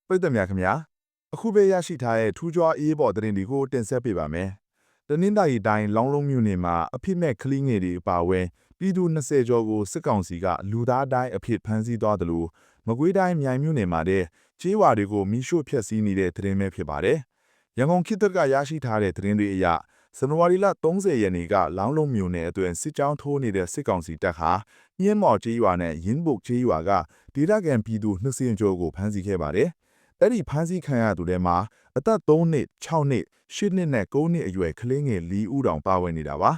ပိတ်သက်များခင်ဗျာအခုပဲရရှိထားတဲ့ထူးခြားအေးပေါ်သတင်းတွေကိုတင်ဆက်ပေးပါမယ်။တနင်္သာရီတိုင်းလောင်းလုံးမြို့နယ်မှာအဖြစ်မဲ့ကလေးငယ်တွေအပါအဝင်ပြည်သူ20ကျော်ကိုစစ်ကောင်စီကလူသားတိုင်းအဖြစ်ဖမ်းဆီးသွားတယ်လို့မကွေးတိုင်းမြိုင်မြို့နယ်မှာတဲ့ကျေးဝါတွေကိုမိရှို့ဖျက်ဆီးနေတဲ့သတင်းပဲဖြစ်ပါတယ်။ရန်ကုန်ခေတ်သက်ကရရှိထားတဲ့သတင်းတွေအရဇန်နဝါရီလ30ရက်နေ့ကလောင်းလုံးမြို့နယ်အတွင်းစစ်ကြောင်းထိုးနေတဲ့စစ်ကောင်စီတပ်ဟာညင်းမော်ကျေးရွာနဲ့ရင်းဘုတ်ကျေးရွာကဒေသခံပြည်သူ20ကျော်ကိုဖမ်းဆီးခဲ့ပါတယ်။အဲ့ဒီဖမ်းဆီးခံရသူတွေမှာအသက်3နှစ်6နှစ်8နှစ်နဲ့9နှစ်အရွယ်ကလေးငယ်4ဦးတောင်ပါဝင်နေတာပါ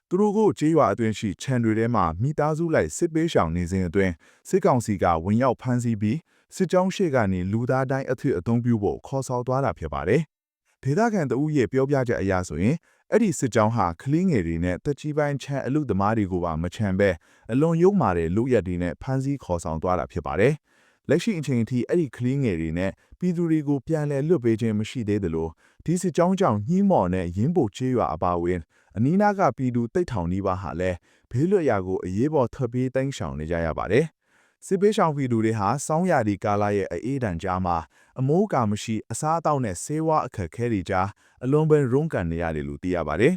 သူတို့ကိုကျေးရွာအတွင်းရှိခြံတွေထဲမှာမိသားစုလိုက်စစ်ပေးရှောင်နေစဉ်အတွင်းစစ်ကောင်စီကဝင်ရောက်ဖမ်းဆီးပြီးစစ်ကြောင်းရှေ့ကနေလူသားတိုင်းအထက်အုံပြုဖို့ခေါ်ဆောင်သွားတာဖြစ်ပါတယ်ဒေသခံတဦးရဲ့ပြောပြချက်အရဆိုရင်အဲ့ဒီစစ်ကြောင်းဟာကလေးငယ်တွေနဲ့တက်ကြီးပိုင်းခြံအလူသမားတွေကိုပါမချမ်းပဲအလွန်ရုံမာတဲ့လူရက်တွေနဲ့ဖမ်းဆီးခေါ်ဆောင်သွားတာဖြစ်ပါတယ်လက်ရှိအချိန်အထိအဲ့ဒီကလေးငယ်တွေနဲ့ပြည်သူတွေကိုပြန်လည်လွတ်ပေးခြင်းမရှိသေးသလိုဒီစစ်ကြောင်းကြောင့်ညှိမော်နဲ့ရင်းပို့ချေးရွာအပါအဝင်အနီးနားကပြည်သူတိတ်ထောင်နီးပါးဟာလည်းဘေးလွတ်ရာကိုအရေးပေါ်ထွက်ပြေးတိုင်းရှောင်နေကြရပါတယ်စစ်ပေးရှောင်ပြည်သူတွေဟာစောင်းရည်ဒီကာလာရဲ့အေးဒဏ်ကြားမှာအမိုးကာမရှိအစားအသောက်နဲ့ဆေးဝါးအခက်ခဲတွေကြားအလွန်ပဲရုန်းကန်နေရတယ်လို့သိရပါတယ်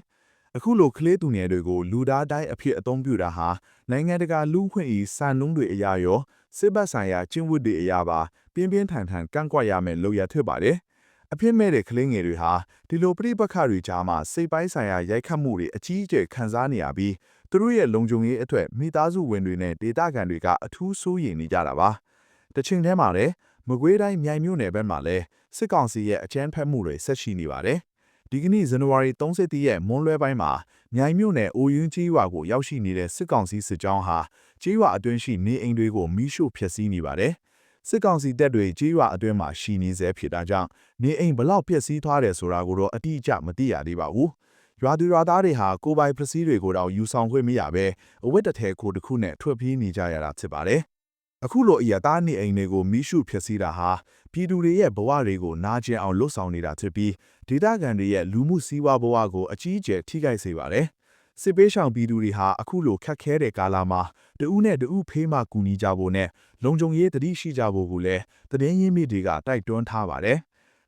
အခုလိုကလေးသူငယ်တွေကိုလူသားတိုင်းအဖြစ်အသုံးပြုတာဟာနိုင်ငံတကာလူ့ခွင့်အရေးစံနှုန်းတွေအရာရောစစ်ဘက်ဆိုင်ရာကျင့်ဝတ်တွေအရာပါပြင်းပြင်းထန်ထန်ကန့်ကွက်ရမယ်လို့ရထွက်ပါတယ်အဖြစ်မဲ့တဲ့ကလေးငယ်တွေဟာဒီလိုပြိပခါတွေကြားမှာစိတ်ပိုင်းဆိုင်ရာရိုက်ခတ်မှုတွေအကြီးအကျယ်ခံစားနေရပြီးသူတို့ရဲ့လုံခြုံရေးအတွက်မိသားစုဝင်တွေနဲ့ဒေသခံတွေကအထူးစိုးရိမ်နေကြတာပါတချိန်တည်းမှာလည်းမကွေးတိုင်းမြိုင်မြို့နယ်ဘက်မှာလည်းစစ်ကောင်စီရဲ့အကြမ်းဖက်မှုတွေဆက်ရှိနေပါတယ်ဒီကနေ့ဇန်နဝါရီ31ရက်မွန်းလွဲပိုင်းမှာမြိုင်မြို့နယ်အိုယင်းကြီးရွာကိုရောက်ရှိနေတဲ့စစ်ကောင်စီစစ်ကြောင်းဟာကြီးရွာအတွင်းရှိနေအိမ်တွေကိုမိရှို့ဖျက်ဆီးနေပါတယ်စစ်ကောင်စီတပ်တွေကြီးရွာအတွင်းမှာရှိနေစေဖြစ်တာကြောင့်နေအိမ်ဘလောက်ပျက်စီးသွားတယ်ဆိုတာကိုတော့အတိအကျမသိရသေးပါဘူးရွာသူရွာသားတွေဟာကိုပိုင်ပစ္စည်းတွေကိုတော့ယူဆောင်ခွင့်မရဘဲအဝတ်တထည်ကိုတစ်ခုနဲ့ထွက်ပြေးနေကြရတာဖြစ်ပါတယ်အခုလိုအရာသားနေအိမ်တွေကိုမိရှုဖျက်ဆီးတာဟာပြည်သူတွေရဲ့ဘဝတွေကိုနာကျင်အောင်လှုပ်ဆောင်နေတာဖြစ်ပြီးဒေသခံတွေရဲ့လူမှုစီးပွားဘဝကိုအကြီးအကျယ်ထိခိုက်စေပါတယ်စစ်ပေးရှောင်ပြည်သူတွေဟာအခုလိုခက်ခဲတဲ့ကာလမှာတဦးနဲ့တဦးဖေးမှကူညီကြဖို့နဲ့လုံခြုံရေးတတိရှိကြဖို့ကိုလည်းသတင်းရင်းမြစ်တွေကတိုက်တွန်းထားပါတယ်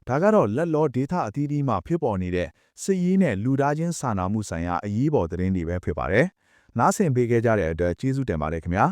ဒါကတော့လက်လောဒေသအသီးသီးမှာဖြစ်ပေါ်နေတဲ့စစ်ရေးနဲ့လူသားချင်းစာနာမှုဆိုင်ရာအရေးပေါ်သတင်းတွေပဲဖြစ်ပါတယ်နားဆင်ပေးခဲ့ကြတဲ့အတွက်ကျေးဇူးတင်ပါတယ်ခင်ဗျာ